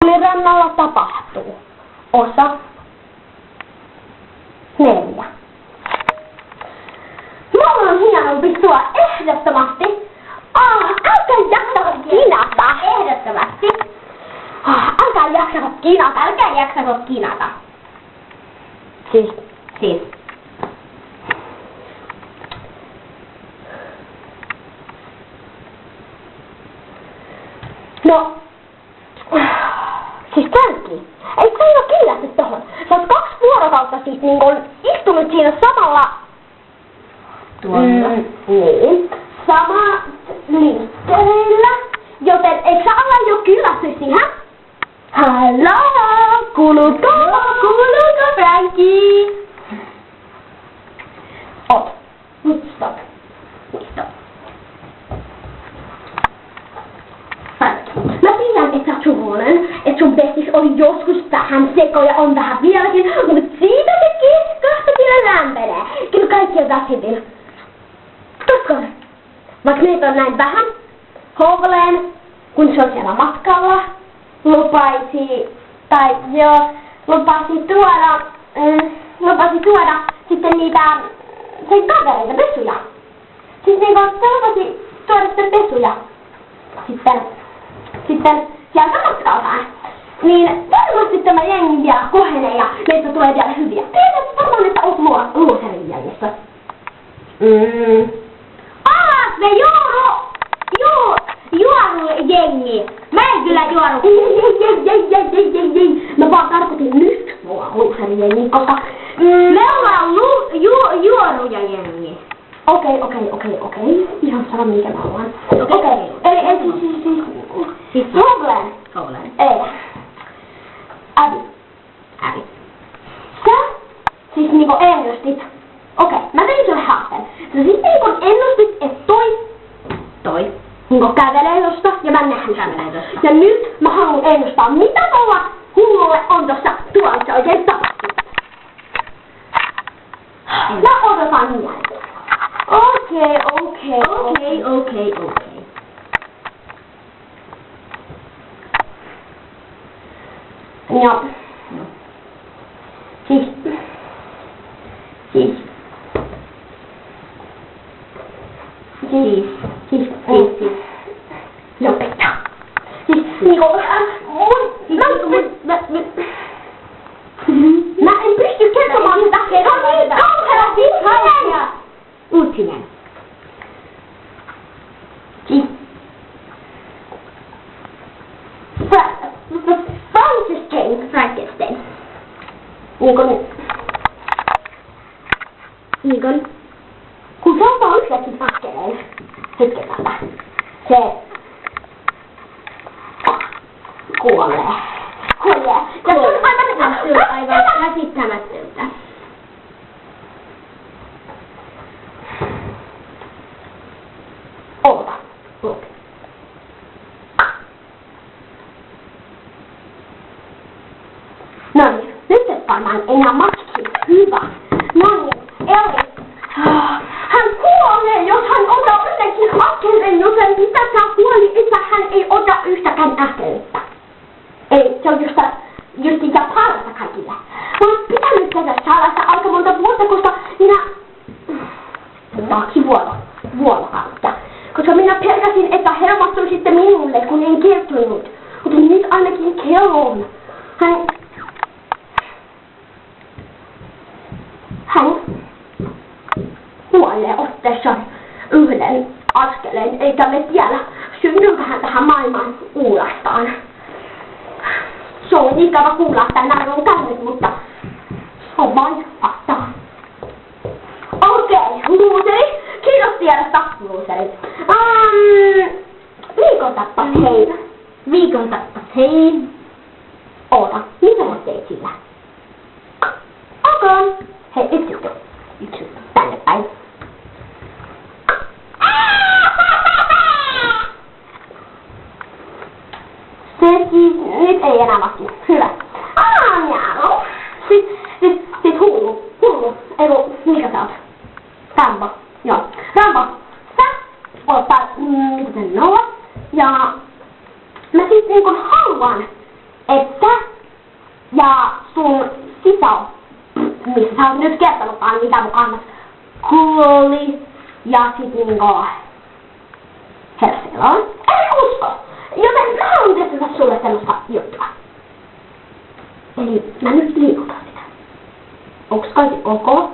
Tuulin rannalla tapahtuu. Osa 4. Mulla on hienompi sua ehdottomasti. Älkää jaksavat kinata. Ehdottomasti. Älkää jaksavat kinata. Siis. No. Siis Tärki, eikö sä ole killästy tohon? Sä oot 2 vuorokautta siis niinkun istunut siinä samalla... Niin. Sama linkkeillä. Joten eikö sä ala jo kyllästy siihen? Halloo! Kuuluuko Frankie? Oot. Nyt stop. Mä tiedän, että sä oot surullinen, että sun bestis oli joskus vähän seko ja on vähän vieläkin, mutta siitä se kahta kyllä lämpenee. Kyllä kaikki on väsytin. Koska vaikka meitä on näin vähän, Hovleen, kun se on siellä matkalla, lupasi tuoda sitten niitä sen kavereita, pesuja. Siis niinku se lupasi tuoda sitten pesuja. Sitten sieltä matkaltaan. Niin varmasti tämä jengi vielä kohenee ja meistä tulee vielä hyviä. Tiedät varmaan, että oot luoserin jäljissä. Alas me juorujengi! Mä en kyllä juoru! Ei. Mä vaan tarkoitin nyt mua luoserin jengi, koska me ollaan juoruja jengi. Okei. Ihan sama minkä mä ollaan. Okei. Eli siis Hovleen. Ei. Abby. Sä siis niinku ennustit. Okei, mä tein sulle haasteen. Sä siis niinku ennustit, että toi niinku kävelee tosta ja mä nähnyt sitä. Ja nyt mä haluan ennustaa, mitä tuolla hullulle on tossa tuolissa oikein tapahtunut. Mä odotan mieltä. Okei. Joo. Siis. Lopeta. Siis niinku mä en pysty kertomaan sitä. Se on niin kauheasti hauska. Uutinen. Siis. Frankenstein. Niinkun. Kun se ottaa yhdekin askeleen hetkeltä, se kuolee. Ja se on aivan käsittämätöntä. Oota. Noniin, nyt et varmaan enää matki. Hyvä. Noniin, Eli. Hän kuolee, jos hän ottaa yhdenkin askeleen, joten mitä sä huoli, että hän ei ota yhtäkään askeletta. Ei, se on just sitä parasta kaikille. Mä oon pitänyt tätä salassa aika monta vuotta, koska minä... 2 vuorokautta. Koska minä pelkäsin, että hermostuisitte minulle, kun en kertonut. Mutta nyt ainakin kerron. Hän kuolee ottaessaan yhden askeleen, eikä me tiedä, syntyykö hän tähän maailmaan uudestaan. Se on ikävä kuulla, että näin on käynyt, mutta se on vain fakta. Okei, luuseri. Kiitos tiedosta, luuseri. Viikon tappas hei. Oota, mitä mä teit sillä? Okei. Hei, yksi juttu. Tänne päin. Se siis, nyt ei enää vasti. Hyvä. Joo. Sit hullu. Eiku, mikä sä oot? Rambo. Joo. Rambo, sä oot mitä sen nolla. Ja mä siis niinkun haluan, että ja sun sisä, missä sä oot nyt kertonutkaan mitä mun kannat, kuoli ja sit niinku Helsingillä on. En usko! Joten mä haluan testata sulle semmoista juttua. Eli mä nyt liikutan sitä. Onks kaikki ok?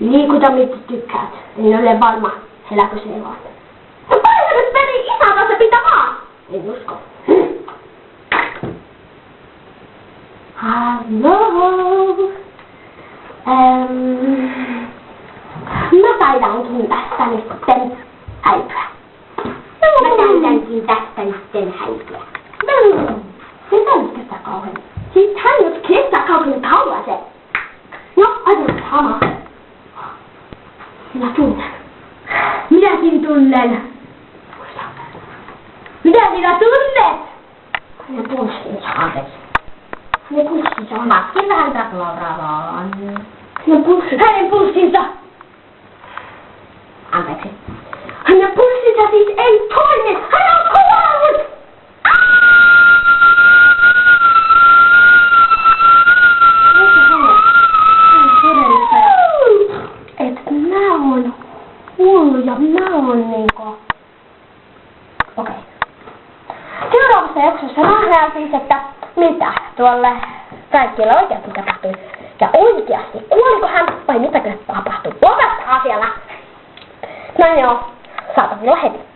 Liikuta mitä tykkäät. En ole varma, elääkö se eloa. No paina nyt veri isän kanssa mitä vaan! En usko. Haloo. Mä taidankin tästä nyt sitten häipyä. Mä taidankin tästä nyt sitten häipyä. Sitä nyt kestää kauhean. Siis hän nyt kestää kauhean kauan se. No, aina sama. Minä tunnen. Minäkin tunnen. Mitä sinä tunnet? Hänen pulssinsa, anteeksi. Hänen pulssinsa on. Maksin vähän taklaravaan. Hänen pulssinsa. Anteeksi. Hänen pulssinsa siis ei toimi. Hän on kuollut! Et mä oon hullu ja mä oon niinku... Okei. Seuraavassa jaksossa nähdään siis, että mitä tuolle kaikille oikeasti tapahtui. Ja oikeasti, kuoliko hän vai mitäkö tapahtui? Lopettakaa siellä! No joo, saatavilla heti.